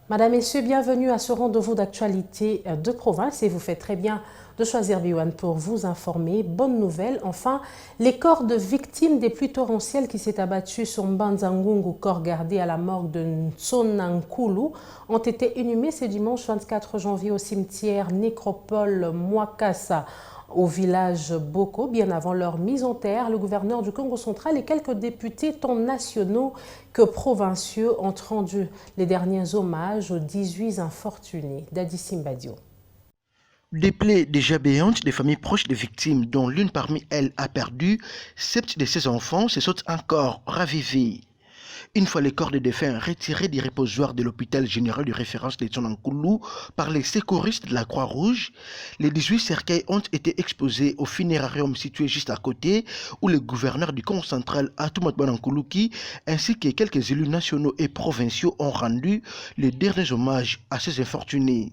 Madame, Messieurs, bienvenue à ce rendez-vous d'actualité de province et vous faites très bien de choisir B1 pour vous informer. Bonne nouvelle, enfin, les corps de victimes des pluies torrentielles qui s'est abattues sur Mbanzangungu, corps gardés à la morgue de Nsonankulu, ont été inhumés ce dimanche 24 janvier au cimetière nécropole Mwakasa au village Boko, bien avant leur mise en terre. Le gouverneur du Congo central et quelques députés tant nationaux que provinciaux ont rendu les derniers hommages aux 18 infortunés. Dadi Simbadio. Des plaies déjà béantes des familles proches des victimes, dont l'une parmi elles a perdu 7 de ses enfants, se sont encore ravivées. Une fois les corps des défunts retirés des reposoirs de l'hôpital général de référence de Nsonankulu par les secouristes de la Croix-Rouge, les 18 cercueils ont été exposés au funérarium situé juste à côté, où le gouverneur du Congo central, Atumat Banankuluki, ainsi que quelques élus nationaux et provinciaux ont rendu les derniers hommages à ces infortunés.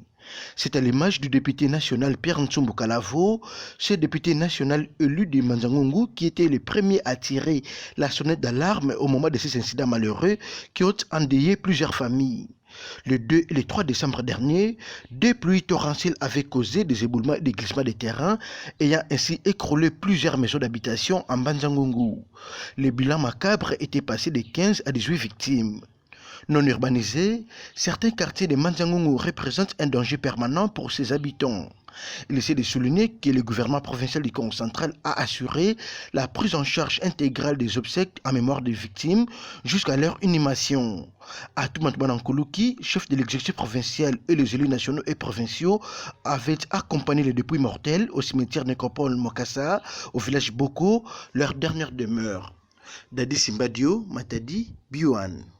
C'est à l'image du député national Pierre Ntsumbu Kalavo, ce député national élu de Mbanzangungu qui était le premier à tirer la sonnette d'alarme au moment de ces incidents malheureux qui ont endeuillé plusieurs familles. Le 2 et le 3 décembre dernier, deux pluies torrentielles avaient causé des éboulements et des glissements de terrain, ayant ainsi écroulé plusieurs maisons d'habitation en Mbanzangungu. Le bilan macabre était passé de 15 à 18 victimes. Non urbanisés, certains quartiers de Mbanzangungu représentent un danger permanent pour ses habitants. Il essaie de souligner que le gouvernement provincial du Congo central a assuré la prise en charge intégrale des obsèques en mémoire des victimes jusqu'à leur inhumation. Atumat Banankuluki, chef de l'exécutif provincial et les élus nationaux et provinciaux avaient accompagné les dépouilles mortelles au cimetière nécropole Mwakasa, au village Boko, leur dernière demeure. Dadi Simbadio, Matadi, B1.